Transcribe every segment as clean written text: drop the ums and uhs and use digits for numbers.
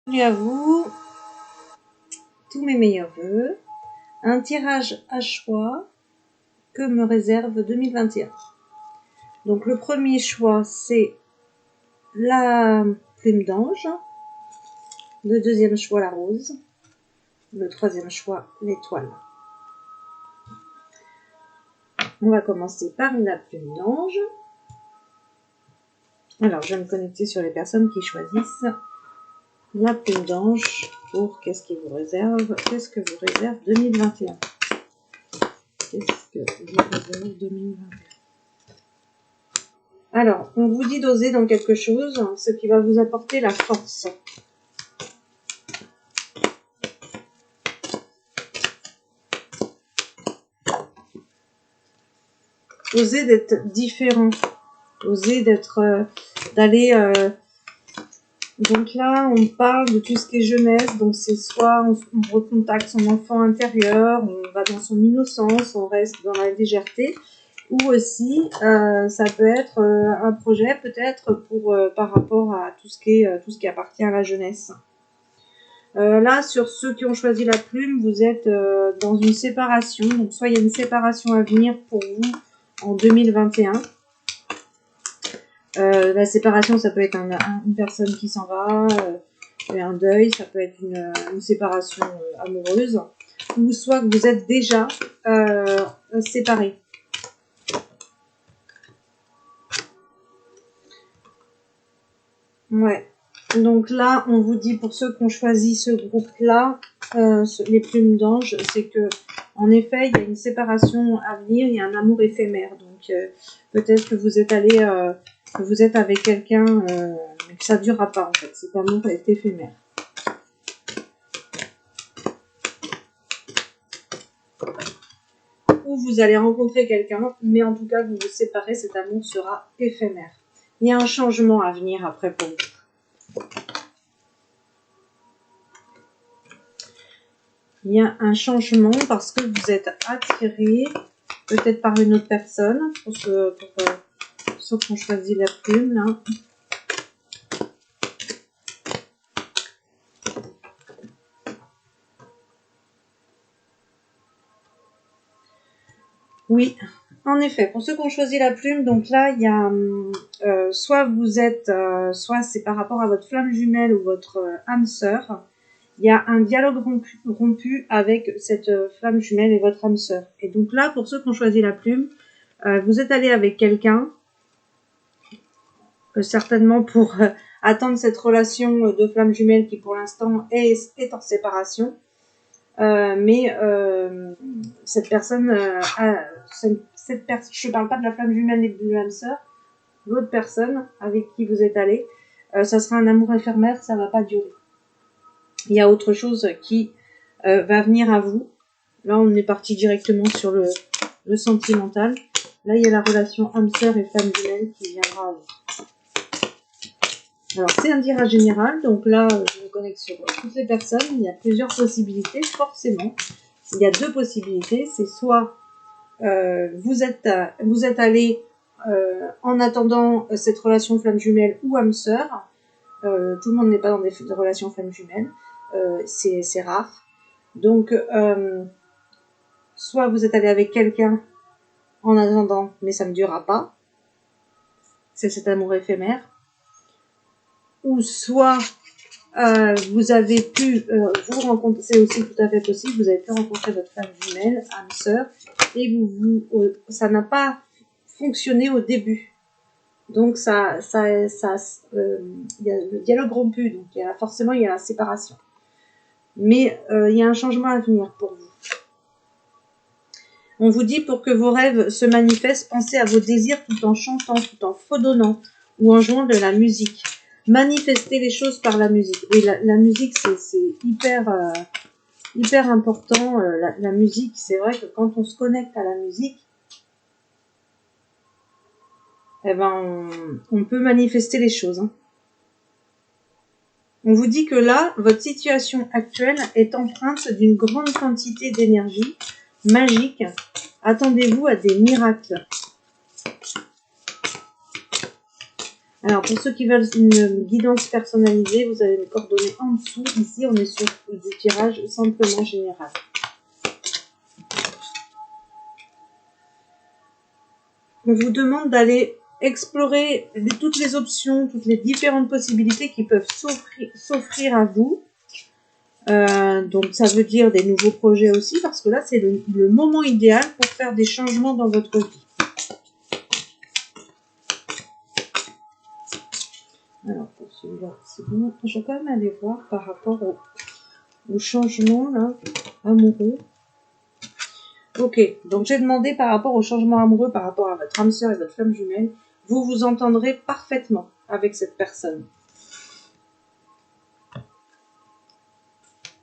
Bienvenue à vous, tous mes meilleurs vœux, un tirage à choix que me réserve 2021. Donc le premier choix c'est la plume d'ange, le deuxième choix la rose, le troisième choix l'étoile. On va commencer par la plume d'ange. Alors je vais me connecter sur les personnes qui choisissent la plume d'ange pour qu'est-ce que vous réserve 2021. Qu'est-ce que vous réserve 2021? Alors, on vous dit d'oser dans quelque chose, ce qui va vous apporter la force. Oser d'être différent. Oser d'aller... Donc là, on parle de tout ce qui est jeunesse. Donc c'est soit on recontacte son enfant intérieur, on va dans son innocence, on reste dans la légèreté. Ou aussi, ça peut être un projet peut-être pour par rapport à tout ce qui appartient à la jeunesse. Là, sur ceux qui ont choisi la plume, vous êtes dans une séparation. Donc, soit il y a une séparation à venir pour vous en 2021. La séparation, ça peut être une personne qui s'en va, un deuil, ça peut être une séparation amoureuse. Ou soit que vous êtes déjà séparés. Ouais. Donc là, on vous dit pour ceux qui ont choisi ce groupe-là, les plumes d'ange, c'est que en effet, il y a une séparation à venir, il y a un amour éphémère. Donc peut-être que vous êtes allé, que vous êtes avec quelqu'un, mais que ça ne durera pas en fait. Cet amour est éphémère. Ou vous allez rencontrer quelqu'un, mais en tout cas, vous vous séparez, cet amour sera éphémère. Il y a un changement à venir après pour vous. Il y a un changement parce que vous êtes attiré peut-être par une autre personne, pour ceux qui ont choisi la plume, là. Oui, en effet, pour ceux qui ont choisi la plume, donc là, il y a soit vous êtes, soit c'est par rapport à votre flamme jumelle ou votre âme sœur, il y a un dialogue rompu avec cette flamme jumelle et votre âme sœur. Et donc là, pour ceux qui ont choisi la plume, vous êtes allé avec quelqu'un, certainement pour attendre cette relation de flamme jumelle qui pour l'instant est en séparation. Mais cette personne, je parle pas de la flamme jumelle et de l'âme sœur, l'autre personne avec qui vous êtes allé, ça sera un amour éphémère, ça va pas durer. Il y a autre chose qui va venir à vous. Là, on est parti directement sur le sentimental. Là, il y a la relation âme sœur et flamme jumelle qui viendra à vous. Alors, c'est un tirage général. Donc là, je me connecte sur toutes les personnes. Il y a plusieurs possibilités, forcément. Il y a deux possibilités. C'est soit vous êtes allé en attendant cette relation flamme jumelle ou âme sœur. Tout le monde n'est pas dans des relations flamme jumelle. C'est rare. Donc, soit vous êtes allé avec quelqu'un en attendant, mais ça ne durera pas. C'est cet amour éphémère. Ou soit vous avez pu vous rencontrer, c'est aussi tout à fait possible, vous avez pu rencontrer votre flamme jumelle, âme sœur, et ça n'a pas fonctionné au début. Donc il y a le dialogue rompu, donc forcément il y a la séparation. Mais il y a un changement à venir pour vous. On vous dit pour que vos rêves se manifestent, pensez à vos désirs tout en chantant, tout en fredonnant ou en jouant de la musique. Manifester les choses par la musique. Oui, la musique, c'est hyper important. La musique, c'est vrai que quand on se connecte à la musique, eh ben, on peut manifester les choses. Hein. On vous dit que là, votre situation actuelle est empreinte d'une grande quantité d'énergie magique. Attendez-vous à des miracles. Alors, pour ceux qui veulent une guidance personnalisée, vous avez mes coordonnées en dessous. Ici, on est sur du tirage simplement général. On vous demande d'aller explorer toutes les options, toutes les différentes possibilités qui peuvent s'offrir à vous. Donc, ça veut dire des nouveaux projets aussi, parce que là, c'est le moment idéal pour faire des changements dans votre vie. Alors, pour celui-là, c'est bon. Je vais quand même aller voir par rapport au changement là, amoureux. Ok, donc j'ai demandé par rapport au changement amoureux, par rapport à votre âme sœur et votre flamme jumelle, vous vous entendrez parfaitement avec cette personne.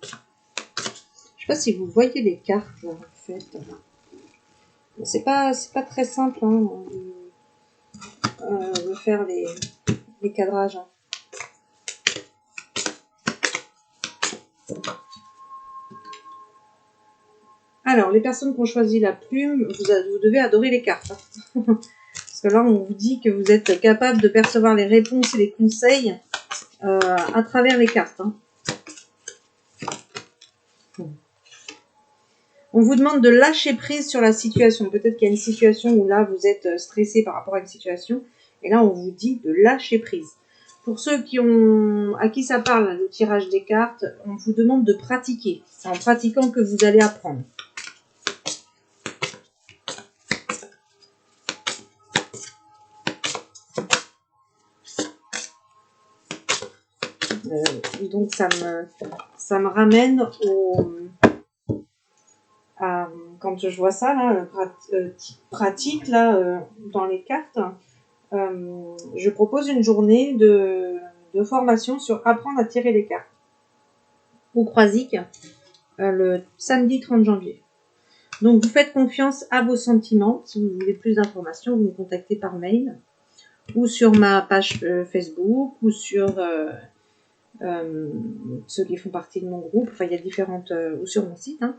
Je sais pas si vous voyez les cartes là, en fait. C'est pas très simple hein, de faire les cadrages. Hein. Alors, les personnes qui ont choisi la plume, vous devez adorer les cartes. Hein. Parce que là, on vous dit que vous êtes capable de percevoir les réponses et les conseils à travers les cartes. Hein. On vous demande de lâcher prise sur la situation. Peut-être qu'il y a une situation où là, vous êtes stressé par rapport à une situation. Et là, on vous dit de lâcher prise. Pour ceux à qui ça parle, le tirage des cartes, on vous demande de pratiquer. C'est en pratiquant que vous allez apprendre. Donc, ça me ramène quand je vois ça, là, pratique, là, dans les cartes, je propose une journée de formation sur apprendre à tirer les cartes au Croisic, le samedi 30 janvier. Donc, vous faites confiance à vos sentiments. Si vous voulez plus d'informations, vous me contactez par mail ou sur ma page Facebook ou sur ceux qui font partie de mon groupe. Enfin, il y a différentes... ou sur mon site, hein.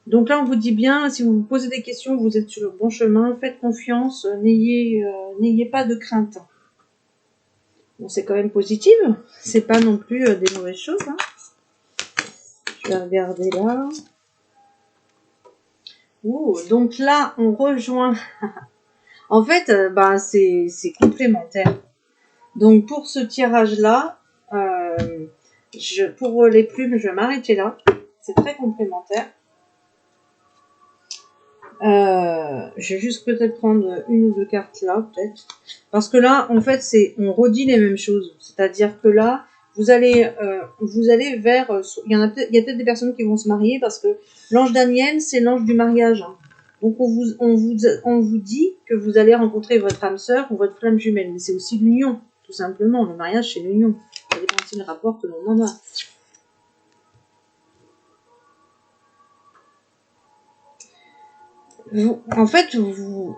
Donc là, on vous dit bien, si vous vous posez des questions, vous êtes sur le bon chemin, faites confiance, n'ayez pas de crainte. Bon, c'est quand même positif, c'est pas non plus des mauvaises choses. Hein. Je vais regarder là. Oh, donc là, on rejoint. En fait, c'est complémentaire. Donc pour ce tirage-là, pour les plumes, je vais m'arrêter là. C'est très complémentaire. Je vais juste peut-être prendre une ou deux cartes là, peut-être. Parce que là, en fait, on redit les mêmes choses. C'est-à-dire que là, vous allez vers... il y a peut-être des personnes qui vont se marier parce que l'ange Daniel, c'est l'ange du mariage. Hein. Donc, on vous dit que vous allez rencontrer votre âme sœur ou votre flamme jumelle. Mais c'est aussi l'union, tout simplement. Le mariage, c'est l'union. Ça dépend aussi du rapport que l'on en a. En fait, vous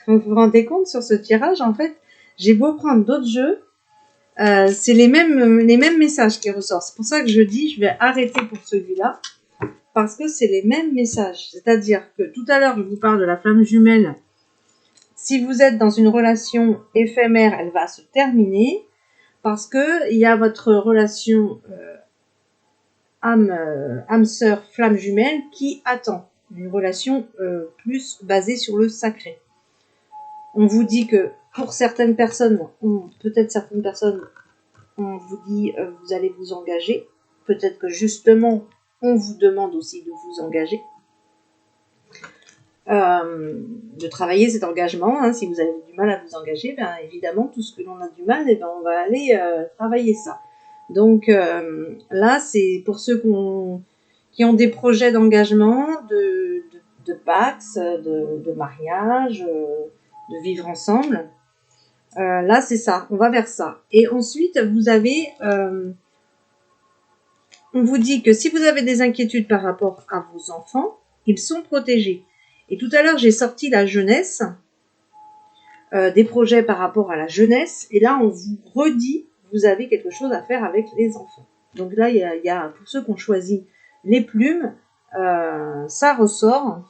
vous rendez compte sur ce tirage, en fait, j'ai beau prendre d'autres jeux, c'est les mêmes messages qui ressortent. C'est pour ça que je dis, je vais arrêter pour celui-là, parce que c'est les mêmes messages. C'est-à-dire que tout à l'heure, je vous parle de la flamme jumelle. Si vous êtes dans une relation éphémère, elle va se terminer, parce que il y a votre relation âme sœur, flamme jumelle qui attend. Une relation plus basée sur le sacré. On vous dit que pour certaines personnes, peut-être certaines personnes, on vous dit vous allez vous engager. Peut-être que justement, on vous demande aussi de vous engager. De travailler cet engagement. Hein, si vous avez du mal à vous engager, bien évidemment, tout ce que l'on a du mal, eh bien, on va aller travailler ça. Donc là, c'est pour ceux qui ont des projets d'engagement, de Pax, de mariage, de vivre ensemble. Là, c'est ça, on va vers ça. Et ensuite, vous avez... on vous dit que si vous avez des inquiétudes par rapport à vos enfants, ils sont protégés. Et tout à l'heure, j'ai sorti la jeunesse, des projets par rapport à la jeunesse. Et là, on vous redit, vous avez quelque chose à faire avec les enfants. Donc là, il y a pour ceux qui ont choisi les plumes, ça ressort.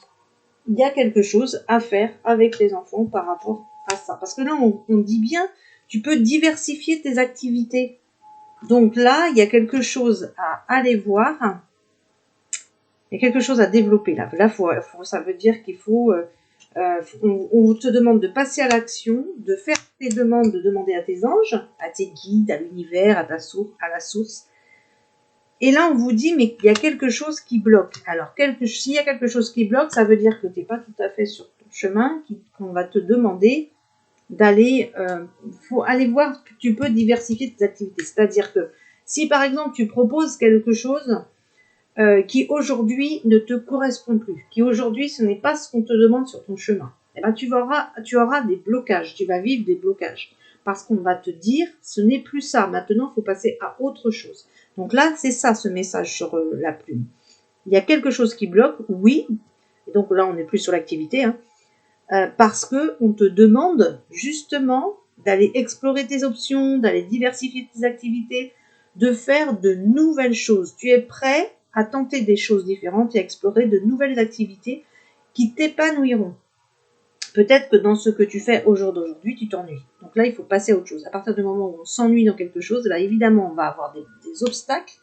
Il y a quelque chose à faire avec les enfants par rapport à ça. Parce que là, on dit bien, tu peux diversifier tes activités. Donc là, il y a quelque chose à aller voir. Il y a quelque chose à développer là. Là, ça veut dire qu'il faut... on te demande de passer à l'action, de faire tes demandes, de demander à tes anges, à tes guides, à l'univers, à la source. Et là, on vous dit, mais il y a quelque chose qui bloque. Alors, s'il y a quelque chose qui bloque, ça veut dire que tu n'es pas tout à fait sur ton chemin, qu'on va te demander d'aller... faut aller voir, tu peux diversifier tes activités. C'est-à-dire que si, par exemple, tu proposes quelque chose qui aujourd'hui ne te correspond plus, qui aujourd'hui, ce n'est pas ce qu'on te demande sur ton chemin, eh ben, tu auras des blocages, tu vas vivre des blocages. Parce qu'on va te dire, ce n'est plus ça. Maintenant, il faut passer à autre chose. Donc là, c'est ça ce message sur la plume. Il y a quelque chose qui bloque, oui. Et donc là, on n'est plus sur l'activité, hein, parce que on te demande justement d'aller explorer tes options, d'aller diversifier tes activités, de faire de nouvelles choses. Tu es prêt à tenter des choses différentes et à explorer de nouvelles activités qui t'épanouiront. Peut-être que dans ce que tu fais au jour d'aujourd'hui, tu t'ennuies. Donc là, il faut passer à autre chose. À partir du moment où on s'ennuie dans quelque chose, là, évidemment, on va avoir des obstacles,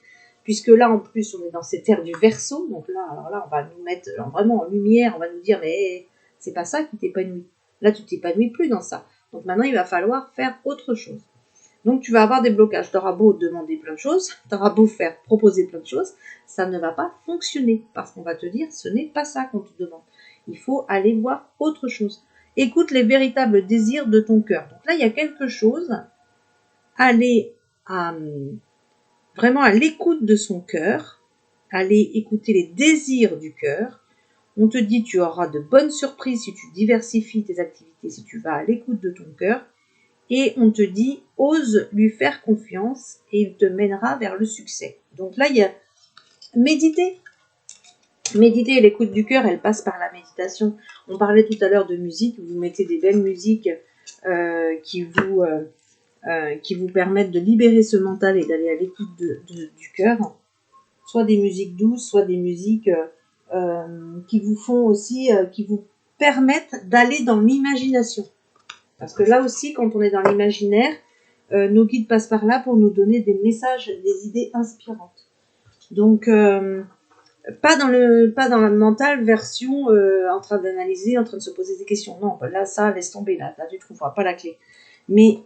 puisque là, en plus, on est dans cette ère du Verseau. Donc là, alors là, on va nous mettre vraiment en lumière, on va nous dire, mais c'est pas ça qui t'épanouit. Là, tu t'épanouis plus dans ça. Donc maintenant, il va falloir faire autre chose. Donc tu vas avoir des blocages. Tu auras beau demander plein de choses, tu auras beau proposer plein de choses, ça ne va pas fonctionner, parce qu'on va te dire, ce n'est pas ça qu'on te demande. Il faut aller voir autre chose. Écoute les véritables désirs de ton cœur. Donc là, il y a quelque chose. Aller vraiment à l'écoute de son cœur. Aller écouter les désirs du cœur. On te dit, tu auras de bonnes surprises si tu diversifies tes activités, si tu vas à l'écoute de ton cœur. Et on te dit, ose lui faire confiance et il te mènera vers le succès. Donc là, il y a méditer. Méditer et l'écoute du cœur, elle passe par la méditation. On parlait tout à l'heure de musique, vous mettez des belles musiques qui vous permettent de libérer ce mental et d'aller à l'écoute du cœur. Soit des musiques douces, soit des musiques qui vous font aussi, qui vous permettent d'aller dans l'imagination. Parce que là aussi, quand on est dans l'imaginaire, nos guides passent par là pour nous donner des messages, des idées inspirantes. Donc, pas dans la mentale version en train d'analyser, en train de se poser des questions. Non, là, ça, laisse tomber. Là tu trouveras pas la clé. Mais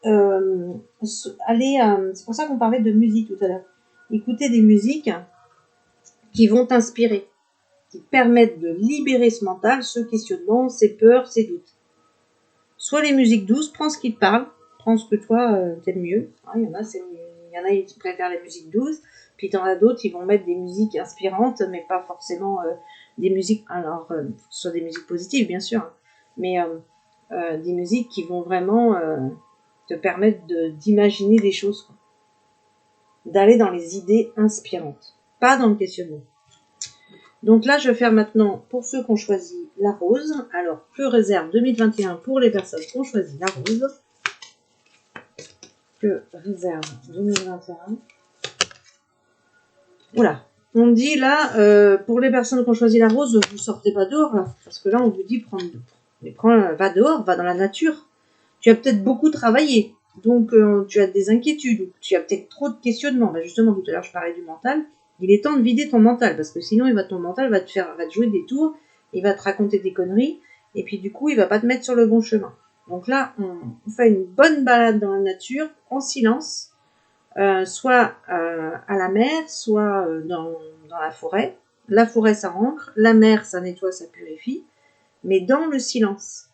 c'est pour ça qu'on parlait de musique tout à l'heure. Écouter des musiques qui vont t'inspirer, qui permettent de libérer ce mental, ce questionnement, ces peurs, ces doutes. Soit les musiques douces, prends ce qui te parle, prends ce que toi t'aimes mieux. Il y en a qui préfèrent les musiques douces, puis il y en a d'autres qui vont mettre des musiques inspirantes, mais pas forcément des musiques, alors soit des musiques positives bien sûr, hein, mais des musiques qui vont vraiment te permettre d'imaginer des choses, quoi. D'aller dans les idées inspirantes, pas dans le questionnement. Donc là, je vais faire maintenant, pour ceux qui ont choisi la rose, alors je réserve 2021 pour les personnes qui ont choisi la rose. Je réserve 2021. Voilà. On dit là, pour les personnes qui ont choisi la rose, vous sortez pas dehors là, parce que là, on vous dit va dehors, va dans la nature. Tu as peut-être beaucoup travaillé, donc tu as des inquiétudes, tu as peut-être trop de questionnements. Bah, justement, tout à l'heure, je parlais du mental. Il est temps de vider ton mental, parce que sinon, ton mental va te jouer des tours, il va te raconter des conneries, et puis du coup, il va pas te mettre sur le bon chemin. Donc là, on fait une bonne balade dans la nature, en silence, soit à la mer, soit dans la forêt. La forêt, ça ancre, la mer, ça nettoie, ça purifie, mais dans le silence.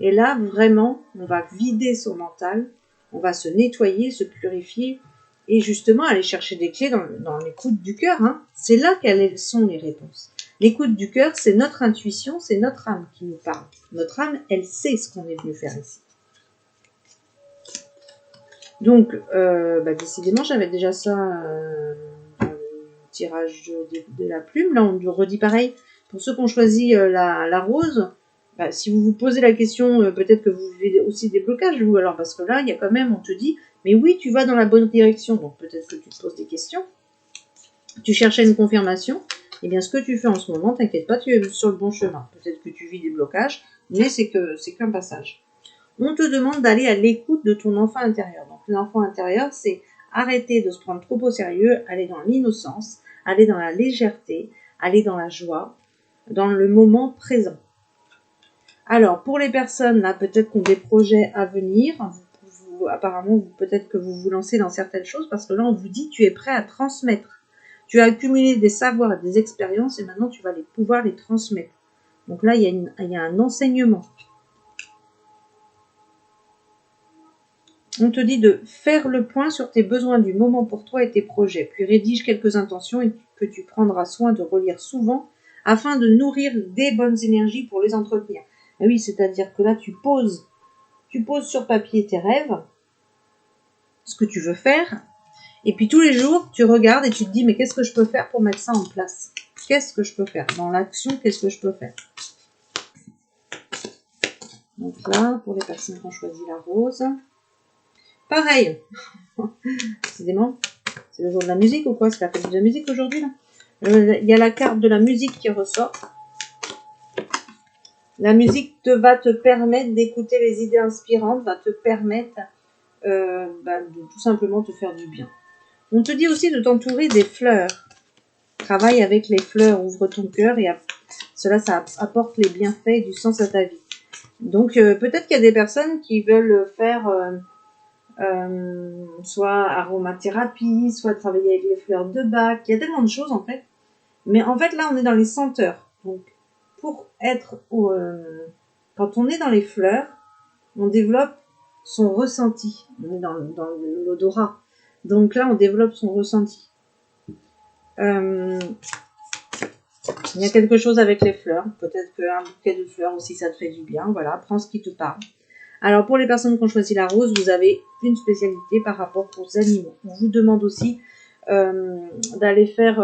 Et là, vraiment, on va vider son mental, on va se nettoyer, se purifier, et justement aller chercher des clés dans l'écoute du cœur. Hein. C'est là qu'elles sont les réponses. L'écoute du cœur, c'est notre intuition, c'est notre âme qui nous parle. Notre âme, elle sait ce qu'on est venu faire ici. Donc, décidément, j'avais déjà ça dans le tirage de la plume. Là, on redit pareil. Pour ceux qui ont choisi la rose, si vous vous posez la question, peut-être que vous vivez aussi des blocages, vous, alors, parce que là, il y a quand même, on te dit, mais oui, tu vas dans la bonne direction, donc peut-être que tu te poses des questions. Tu cherchais une confirmation, et bien ce que tu fais en ce moment, t'inquiète pas, tu es sur le bon chemin. Peut-être que tu vis des blocages, mais c'est qu'un passage. On te demande d'aller à l'écoute de ton enfant intérieur. Donc l'enfant intérieur, c'est arrêter de se prendre trop au sérieux, aller dans l'innocence, aller dans la légèreté, aller dans la joie, dans le moment présent. Alors, pour les personnes, là, peut-être qui ont des projets à venir, apparemment, peut-être que vous vous lancez dans certaines choses, parce que là, on vous dit, tu es prêt à transmettre. Tu as accumulé des savoirs et des expériences, et maintenant, tu vas pouvoir les transmettre. Donc là, il y a un enseignement. On te dit de faire le point sur tes besoins du moment pour toi et tes projets, puis rédige quelques intentions que tu prendras soin de relire souvent, afin de nourrir des bonnes énergies pour les entretenir. Et oui, c'est-à-dire que là, tu poses sur papier tes rêves, ce que tu veux faire, et puis tous les jours, tu regardes et tu te dis, mais qu'est-ce que je peux faire pour mettre ça en place? Qu'est-ce que je peux faire? Dans l'action, qu'est-ce que je peux faire? Donc là, pour les personnes qui ont choisi la rose, pareil, décidément, c'est le jour de la musique ou quoi? C'est la fête de la musique aujourd'hui, là. Il y a la carte de la musique qui ressort. La musique va te permettre d'écouter les idées inspirantes, va te permettre de tout simplement te faire du bien. On te dit aussi de t'entourer des fleurs. Travaille avec les fleurs, ouvre ton cœur et cela, ça apporte les bienfaits et du sens à ta vie. Donc peut-être qu'il y a des personnes qui veulent faire soit aromathérapie, soit travailler avec les fleurs de Bach. Il y a tellement de choses en fait. Mais en fait là, on est dans les senteurs. Donc pour être quand on est dans les fleurs, on développe son ressenti. On est dans l'odorat. Donc là, on développe son ressenti. Il y a quelque chose avec les fleurs. Peut-être qu'un bouquet de fleurs aussi, ça te fait du bien. Voilà, prends ce qui te parle. Alors, pour les personnes qui ont choisi la rose, vous avez une spécialité par rapport aux animaux. On vous demande aussi d'aller faire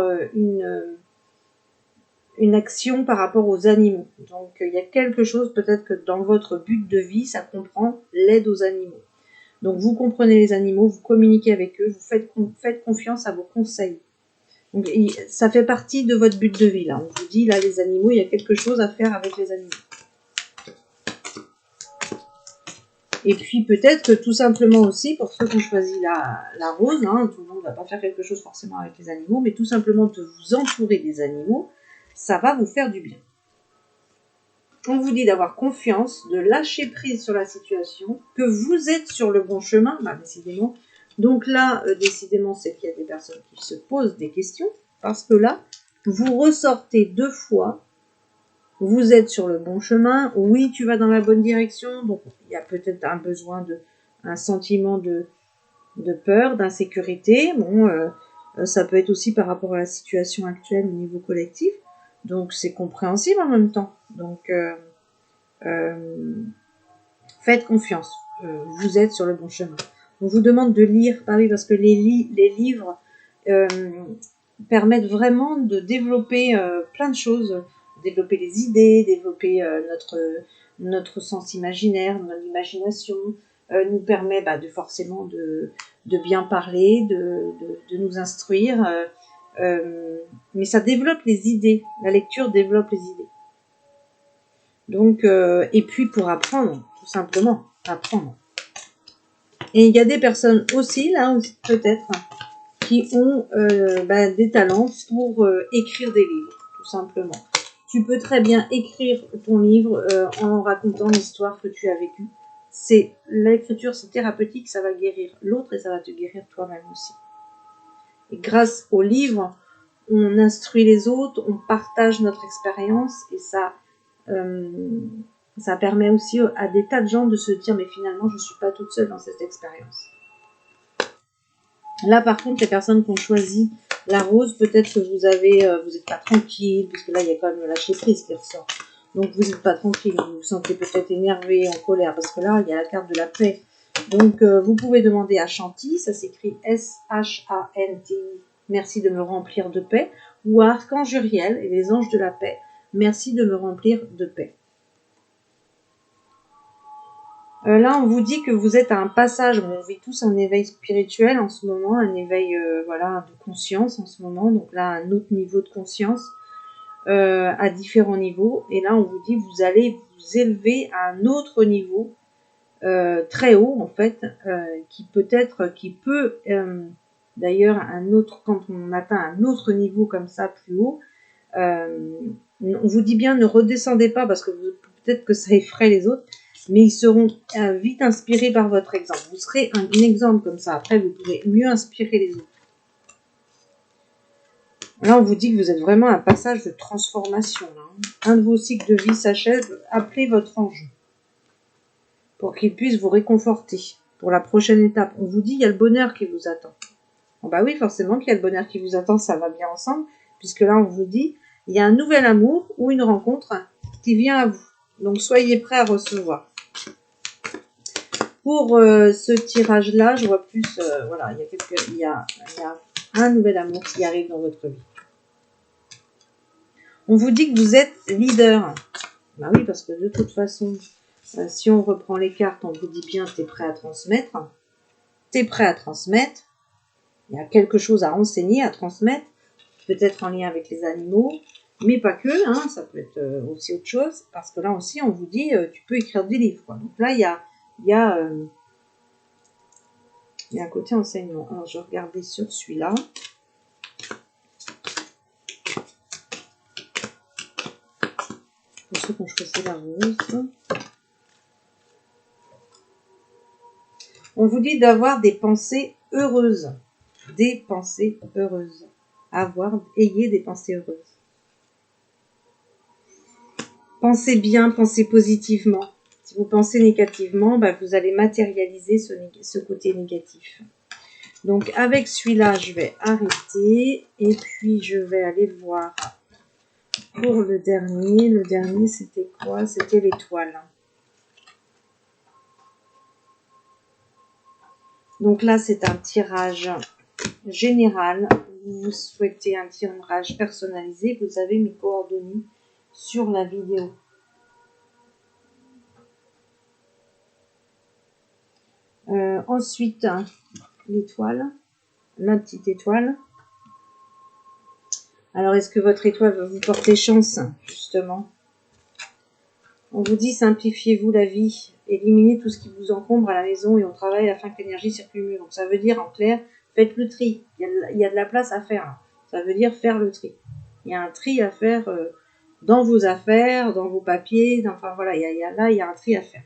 une action par rapport aux animaux. Donc, il y a quelque chose, peut-être que dans votre but de vie, ça comprend l'aide aux animaux. Donc, vous comprenez les animaux, vous communiquez avec eux, vous faites confiance à vos conseils. Donc, ça fait partie de votre but de vie, là. On vous dit, là, les animaux, il y a quelque chose à faire avec les animaux. Et puis, peut-être que tout simplement aussi, pour ceux qui ont choisi la rose, hein, tout le monde ne va pas faire quelque chose forcément avec les animaux, mais tout simplement de vous entourer des animaux, ça va vous faire du bien. On vous dit d'avoir confiance, de lâcher prise sur la situation, que vous êtes sur le bon chemin, décidément. Donc là, décidément, c'est qu'il y a des personnes qui se posent des questions, parce que là, vous ressortez 2 fois, vous êtes sur le bon chemin, oui, tu vas dans la bonne direction, donc il y a peut-être un sentiment de peur, d'insécurité. Bon, ça peut être aussi par rapport à la situation actuelle au niveau collectif, donc c'est compréhensible en même temps. Donc, faites confiance, vous êtes sur le bon chemin. On vous demande de lire, oui, parce que les livres permettent vraiment de développer plein de choses, développer les idées, développer notre sens imaginaire, notre imagination, nous permet forcément de bien parler, de nous instruire, mais ça développe les idées, la lecture développe les idées. Donc, et puis pour apprendre, tout simplement, apprendre. Et il y a des personnes aussi, là, peut-être, qui ont des talents pour écrire des livres, tout simplement. Tu peux très bien écrire ton livre en racontant l'histoire que tu as vécue. L'écriture, c'est thérapeutique, ça va guérir l'autre et ça va te guérir toi-même aussi. Et grâce au livre, on instruit les autres, on partage notre expérience et ça permet aussi à des tas de gens de se dire mais finalement je ne suis pas toute seule dans cette expérience. Là par contre les personnes qui ont choisi la rose, peut-être que vous n'êtes pas tranquille, puisque là il y a quand même le lâcher prise qui ressort. Donc vous n'êtes pas tranquille, vous vous sentez peut-être énervé, en colère, parce que là il y a la carte de la paix. Donc vous pouvez demander à Chanty, ça s'écrit S-H-A-N-T-I, merci de me remplir de paix, ou à Archange Uriel et les anges de la paix, merci de me remplir de paix. Là, on vous dit que vous êtes à un passage, on vit tous un éveil spirituel en ce moment, un éveil de conscience en ce moment, donc là, un autre niveau de conscience, à différents niveaux, et là, on vous dit vous allez vous élever à un autre niveau, très haut en fait, qui peut d'ailleurs quand on atteint un autre niveau comme ça plus haut, on vous dit bien ne redescendez pas parce que peut-être que ça effraie les autres, mais ils seront vite inspirés par votre exemple. Vous serez un exemple comme ça. Après, vous pourrez mieux inspirer les autres. Là, on vous dit que vous êtes vraiment à un passage de transformation. Là. Un de vos cycles de vie s'achève. Appelez votre ange pour qu'il puisse vous réconforter pour la prochaine étape. On vous dit il y a le bonheur qui vous attend. Bon, bah oui, forcément qu'il y a le bonheur qui vous attend, ça va bien ensemble, puisque là, on vous dit il y a un nouvel amour ou une rencontre qui vient à vous. Donc, soyez prêts à recevoir. Pour ce tirage-là, je vois plus, voilà, il y a un nouvel amour qui arrive dans votre vie. On vous dit que vous êtes leader. Ben oui, parce que de toute façon, si on reprend les cartes, on vous dit bien, tu es prêt à transmettre. Tu es prêt à transmettre. Il y a quelque chose à enseigner, à transmettre. Peut-être en lien avec les animaux, mais pas que, hein, ça peut être aussi autre chose. Parce que là aussi, on vous dit, tu peux écrire des livres. Quoi. Donc là, il y a un côté enseignant. Alors, je vais regarder sur celui-là. Pour ceux qui ont choisi la rose. On vous dit d'avoir des pensées heureuses. Des pensées heureuses. Ayez des pensées heureuses. Pensez bien, pensez positivement. Si vous pensez négativement, bah, vous allez matérialiser ce côté négatif. Donc avec celui-là, je vais arrêter et puis je vais aller voir pour le dernier. Le dernier, c'était quoi? C'était l'étoile. Donc là, c'est un tirage général. Vous souhaitez un tirage personnalisé, vous avez mes coordonnées sur la vidéo. Ensuite, l'étoile, la petite étoile. Alors, est-ce que votre étoile va vous porter chance, justement? On vous dit, simplifiez-vous la vie, éliminez tout ce qui vous encombre à la maison et au travail afin que l'énergie circule mieux. Donc, ça veut dire, en clair, faites le tri. Il y a de la place à faire. Ça veut dire faire le tri. Il y a un tri à faire dans vos affaires, dans vos papiers. Enfin, voilà, il y a un tri à faire.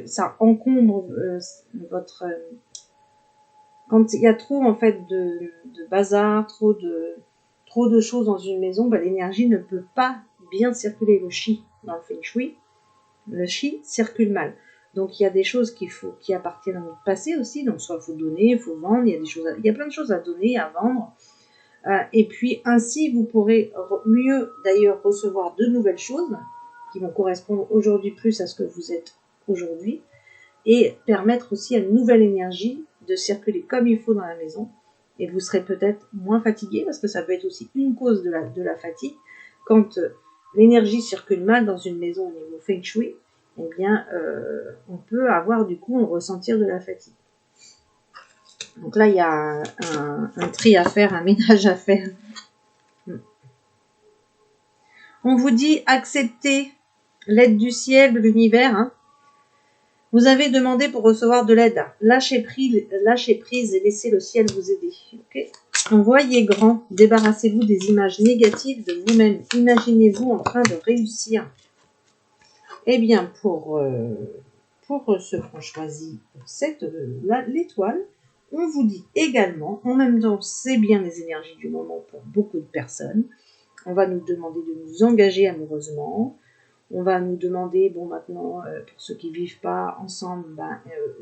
Ça encombre votre... quand il y a trop, en fait, de bazar, trop de choses dans une maison, bah, l'énergie ne peut pas bien circuler. Le chi dans le feng shui, le chi circule mal. Donc il y a des choses qui appartiennent à notre passé aussi. Donc soit il faut donner, il faut vendre. Il y a plein de choses à donner, à vendre. Et puis ainsi vous pourrez mieux d'ailleurs recevoir de nouvelles choses qui vont correspondre aujourd'hui plus à ce que vous êtes aujourd'hui et permettre aussi à une nouvelle énergie de circuler comme il faut dans la maison. Et vous serez peut-être moins fatigué parce que ça peut être aussi une cause de la fatigue. Quand l'énergie circule mal dans une maison au niveau feng shui, eh bien, on peut avoir du coup, ressentir de la fatigue. Donc là, il y a un tri à faire, un ménage à faire. On vous dit accepter l'aide du ciel, de l'univers. Hein. Vous avez demandé pour recevoir de l'aide. Lâchez prise et laissez le ciel vous aider. Okay. Voyez grand, débarrassez-vous des images négatives de vous-même. Imaginez-vous en train de réussir. Eh bien, pour ceux qu'on choisit l'étoile, on vous dit également, en même temps, c'est bien les énergies du moment pour beaucoup de personnes. On va nous demander de nous engager amoureusement. On va nous demander, bon maintenant, pour ceux qui ne vivent pas ensemble,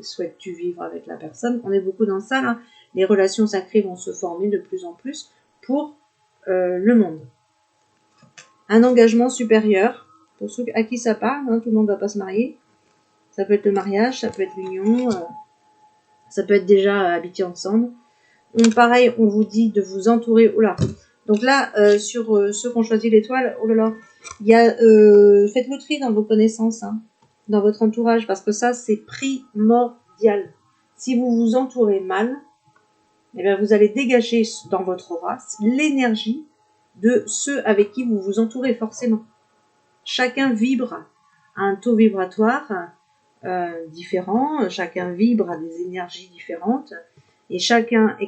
souhaites-tu vivre avec la personne? On est beaucoup dans ça, là. Les relations sacrées vont se former de plus en plus pour le monde. Un engagement supérieur, pour ceux à qui ça parle, hein, tout le monde ne va pas se marier. Ça peut être le mariage, ça peut être l'union, ça peut être déjà habiter ensemble. Pareil, on vous dit de vous entourer. Oh là. Donc là, sur ceux qui ont choisi l'étoile, oh là là, il y a faites le tri dans vos connaissances, hein, dans votre entourage, parce que ça, c'est primordial. Si vous vous entourez mal, eh bien, vous allez dégager dans votre aura l'énergie de ceux avec qui vous vous entourez forcément. Chacun vibre à un taux vibratoire différents, chacun vibre à des énergies différentes, et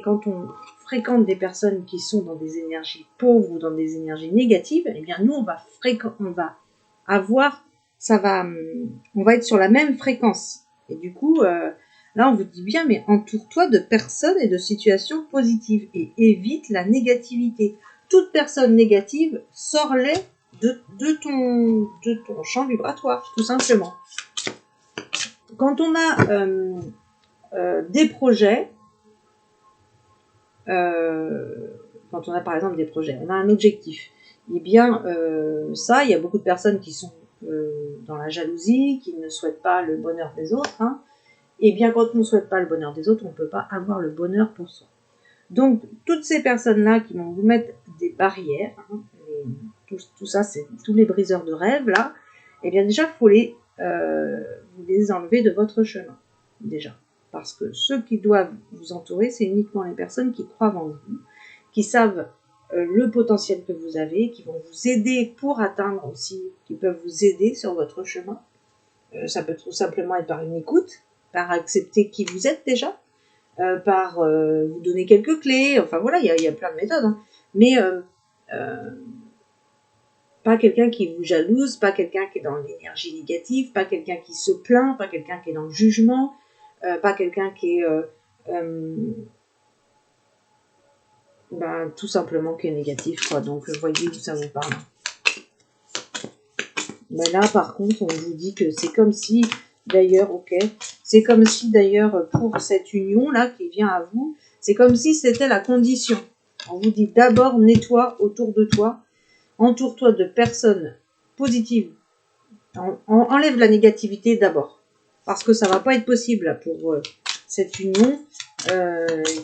quand on fréquente des personnes qui sont dans des énergies pauvres ou dans des énergies négatives, eh bien nous on va avoir, on va être sur la même fréquence. Et du coup, là on vous dit bien, mais entoure-toi de personnes et de situations positives et évite la négativité. Toute personne négative, sors-les de ton champ vibratoire, tout simplement. Quand on a des projets, quand on a par exemple des projets, on a un objectif, et bien ça, il y a beaucoup de personnes qui sont dans la jalousie, qui ne souhaitent pas le bonheur des autres, hein. Et bien quand on ne souhaite pas le bonheur des autres, on ne peut pas avoir le bonheur pour soi. Donc toutes ces personnes-là qui vont vous mettre des barrières, hein, tout ça, c'est tous les briseurs de rêves là, et bien déjà il faut vous les enlever de votre chemin, déjà. Parce que ceux qui doivent vous entourer, c'est uniquement les personnes qui croient en vous, qui savent le potentiel que vous avez, qui vont vous aider pour atteindre aussi, qui peuvent vous aider sur votre chemin. Ça peut tout simplement être par une écoute, par accepter qui vous êtes déjà, par vous donner quelques clés, enfin voilà, il y a plein de méthodes, hein. Mais pas quelqu'un qui vous jalouse, pas quelqu'un qui est dans l'énergie négative, pas quelqu'un qui se plaint, pas quelqu'un qui est dans le jugement, pas quelqu'un qui est tout simplement qui est négatif, quoi. Donc voyez où ça vous parle. Mais là par contre on vous dit que c'est comme si d'ailleurs, ok, c'est comme si d'ailleurs pour cette union là qui vient à vous, c'est comme si c'était la condition. On vous dit d'abord nettoie autour de toi, entoure-toi de personnes positives, enlève la négativité d'abord, parce que ça va pas être possible pour cette union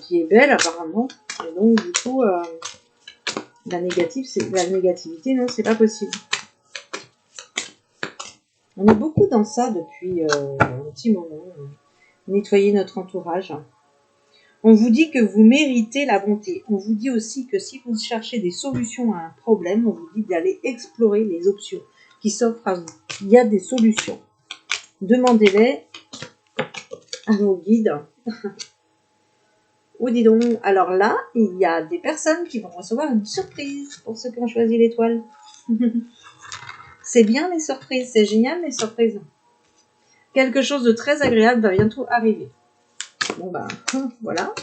qui est belle apparemment, et donc du coup la négativité, non, c'est pas possible. On est beaucoup dans ça depuis un petit moment, nettoyer notre entourage. On vous dit que vous méritez la bonté. On vous dit aussi que si vous cherchez des solutions à un problème, on vous dit d'aller explorer les options qui s'offrent à vous. Il y a des solutions. Demandez-les à vos guides. Ou dis donc, alors là, il y a des personnes qui vont recevoir une surprise pour ceux qui ont choisi l'étoile. C'est bien les surprises, c'est génial les surprises. Quelque chose de très agréable va bientôt arriver. Bon ben, voilà.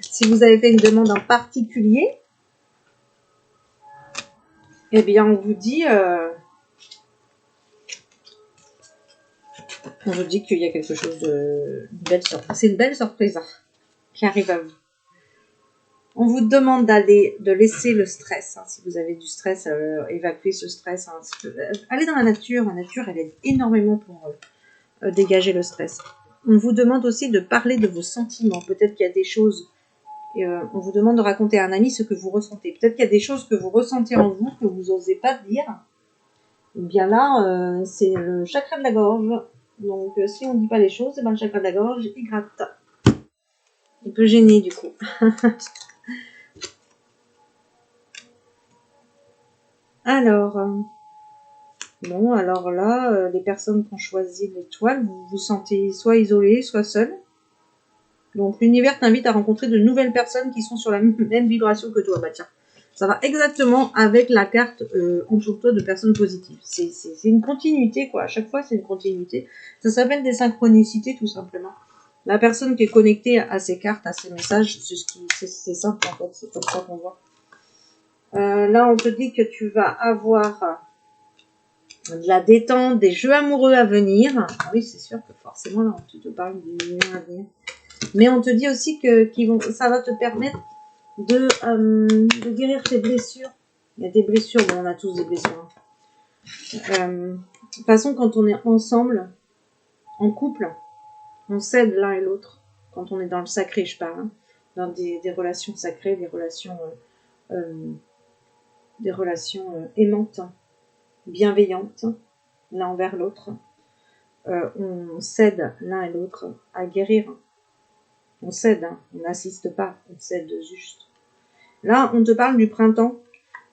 Si vous avez fait une demande en particulier, eh bien on vous dit qu'il y a quelque chose de belle surprise. C'est une belle surprise qui arrive à vous. On vous demande de laisser le stress. Hein, si vous avez du stress, évacuer ce stress. Hein, allez dans la nature. La nature, elle aide énormément pour dégager le stress. On vous demande aussi de parler de vos sentiments. Peut-être qu'il y a des choses. On vous demande de raconter à un ami ce que vous ressentez. Peut-être qu'il y a des choses que vous ressentez en vous que vous n'osez pas dire. Et bien là, c'est le chakra de la gorge. Donc, si on ne dit pas les choses, le chakra de la gorge, il gratte. Il peut gêner du coup. Alors, bon, alors là, les personnes qui ont choisi l'étoile, vous vous sentez soit isolé, soit seul. Donc, l'univers t'invite à rencontrer de nouvelles personnes qui sont sur la même vibration que toi. Bah tiens, ça va exactement avec la carte entoure-toi de personnes positives. C'est une continuité, quoi. À chaque fois, c'est une continuité. Ça s'appelle des synchronicités, tout simplement. La personne qui est connectée à ces cartes, à ces messages, c'est simple, en fait. C'est comme ça qu'on voit. Là, on te dit que tu vas avoir de la détente, des jeux amoureux à venir. Ah oui, c'est sûr que forcément, là, on te parle des jeux à venir. Mais on te dit aussi que ça va te permettre de guérir tes blessures. Il y a des blessures, bon, on a tous des blessures. De toute façon, quand on est ensemble, en couple, on s'aide l'un et l'autre. Quand on est dans le sacré, je parle. Hein, dans des relations sacrées, des relations aimantes, bienveillantes, l'un envers l'autre. On s'aide l'un et l'autre à guérir. On s'aide, hein, on n'assiste pas, on s'aide juste. Là, on te parle du printemps.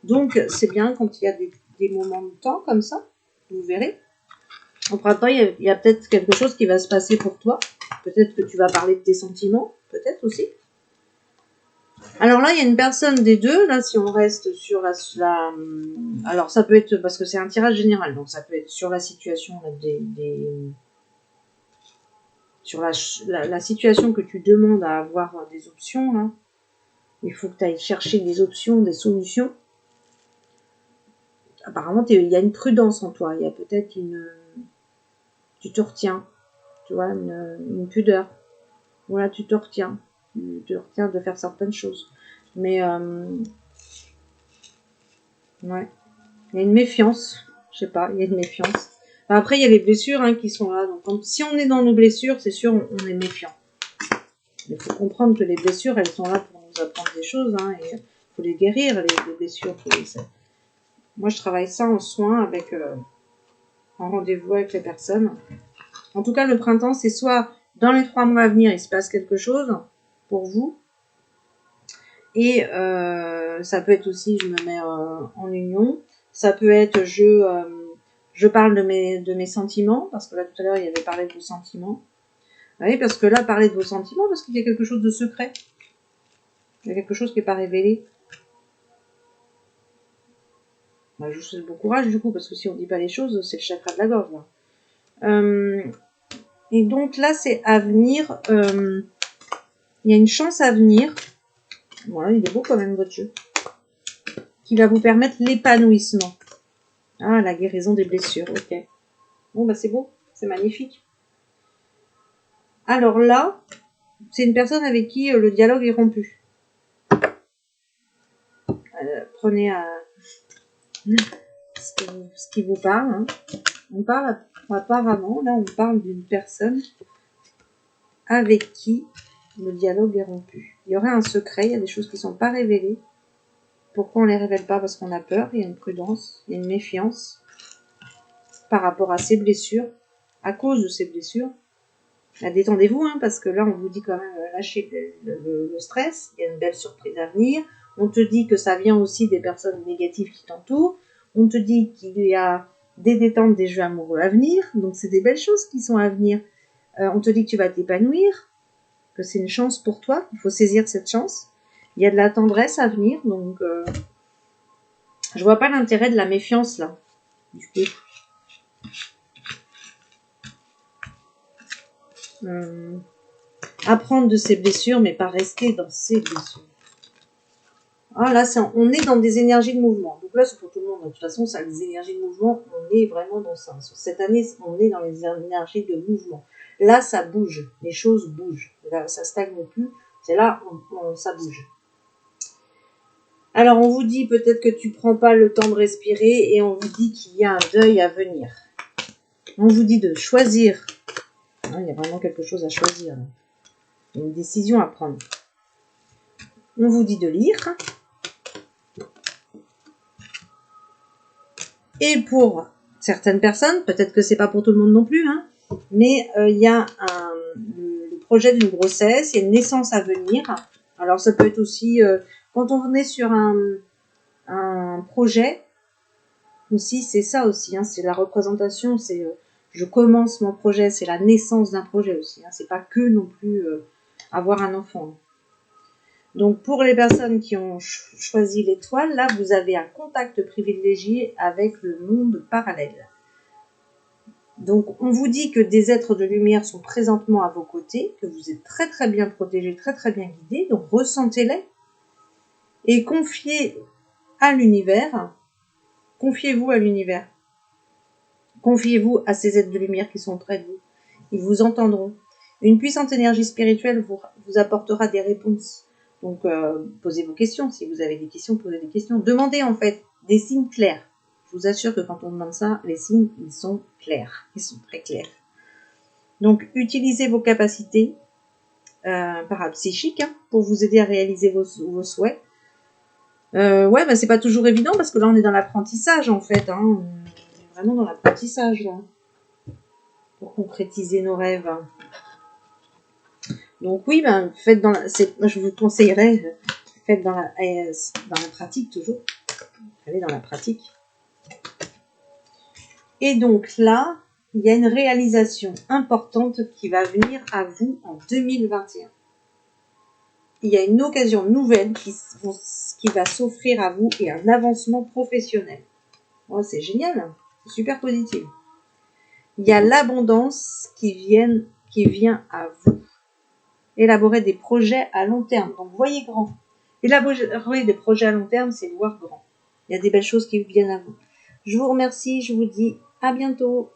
Donc, c'est bien quand il y a des moments de temps comme ça, vous verrez. Au printemps, il y a peut-être quelque chose qui va se passer pour toi. Peut-être que tu vas parler de tes sentiments, peut-être aussi. Alors là, il y a une personne des deux. Là, si on reste sur alors ça peut être, parce que c'est un tirage général, donc ça peut être sur la situation sur la situation que tu demandes à avoir des options. Là, il faut que tu ailles chercher des options, des solutions. Apparemment, il y a une prudence en toi. Il y a peut-être tu te retiens, tu vois, une pudeur. Voilà, tu te retiens. Tu te retiens de faire certaines choses. Mais, ouais. Il y a une méfiance. Je sais pas, il y a une méfiance. Enfin, après, il y a les blessures qui sont là. Donc, si on est dans nos blessures, c'est sûr, on est méfiant. Il faut comprendre que les blessures, elles sont là pour nous apprendre des choses. Et il faut les guérir, les blessures. Moi, je travaille ça en soins, en rendez-vous avec les personnes. En tout cas, le printemps, c'est soit dans les 3 mois à venir, il se passe quelque chose pour vous. Et ça peut être aussi, je me mets en union. Ça peut être, je parle de mes sentiments, parce que là, tout à l'heure, il y avait parlé de vos sentiments. Oui, parce que là, parler de vos sentiments, parce qu'il y a quelque chose de secret. Il y a quelque chose qui n'est pas révélé. Bah, je vous souhaite bon courage, du coup, parce que si on ne dit pas les choses, c'est le chakra de la gorge. Là. Et donc là, c'est à venir. Il y a une chance à venir. Voilà, il est beau quand même, votre jeu. Qui va vous permettre l'épanouissement. Ah, la guérison des blessures, ok. Bon, bah c'est beau, c'est magnifique. Alors là, c'est une personne avec qui le dialogue est rompu. Prenez ce qui vous parle. On parle apparemment, là on parle d'une personne avec qui le dialogue est rompu. Il y aurait un secret, il y a des choses qui ne sont pas révélées. Pourquoi on ne les révèle pas? Parce qu'on a peur, il y a une prudence, il y a une méfiance par rapport à ces blessures, à cause de ces blessures. Là, détendez-vous, parce que là, on vous dit quand même, lâchez le stress, il y a une belle surprise à venir. On te dit que ça vient aussi des personnes négatives qui t'entourent. On te dit qu'il y a des détentes, des jeux amoureux à venir. Donc, c'est des belles choses qui sont à venir. On te dit que tu vas t'épanouir, que c'est une chance pour toi, qu'il faut saisir cette chance. Il y a de la tendresse à venir, donc je vois pas l'intérêt de la méfiance, là, du coup. Apprendre de ses blessures, mais pas rester dans ses blessures. Ah là, on est dans des énergies de mouvement. Donc là, c'est pour tout le monde. De toute façon, ça, les énergies de mouvement, on est vraiment dans ça. Cette année, on est dans les énergies de mouvement. Là, ça bouge. Les choses bougent. Là, ça stagne plus. C'est là, ça bouge. Alors, on vous dit peut-être que tu prends pas le temps de respirer et on vous dit qu'il y a un deuil à venir. On vous dit de choisir. Il y a vraiment quelque chose à choisir. Il y a une décision à prendre. On vous dit de lire. Et pour certaines personnes, peut-être que c'est pas pour tout le monde non plus, mais il y a le projet d'une grossesse, il y a une naissance à venir. Alors ça peut être aussi, quand on est sur un projet, aussi c'est ça aussi, c'est la représentation, c'est je commence mon projet, c'est la naissance d'un projet aussi, c'est pas que non plus avoir un enfant. Donc pour les personnes qui ont choisi l'étoile, là vous avez un contact privilégié avec le monde parallèle. Donc on vous dit que des êtres de lumière sont présentement à vos côtés, que vous êtes très très bien protégés, très très bien guidés, donc ressentez-les et confiez à l'univers, confiez-vous à l'univers, confiez-vous à ces êtres de lumière qui sont près de vous, ils vous entendront. Une puissante énergie spirituelle vous apportera des réponses. Donc, posez vos questions. Si vous avez des questions, posez des questions. Demandez, en fait, des signes clairs. Je vous assure que quand on demande ça, les signes, ils sont clairs. Ils sont très clairs. Donc, utilisez vos capacités parapsychiques pour vous aider à réaliser vos souhaits. C'est pas toujours évident parce que là, on est dans l'apprentissage, en fait. On est vraiment dans l'apprentissage, là. Pour concrétiser nos rêves. Donc oui, faites je vous conseillerais, faites dans la pratique toujours. Allez dans la pratique. Et donc là, il y a une réalisation importante qui va venir à vous en 2021. Il y a une occasion nouvelle qui va s'offrir à vous et un avancement professionnel. Oh, c'est génial, c'est super positif. Il y a l'abondance qui vient à vous. Élaborer des projets à long terme. Donc, voyez grand. Élaborer des projets à long terme, c'est voir grand. Il y a des belles choses qui viennent à vous. Je vous remercie, je vous dis à bientôt.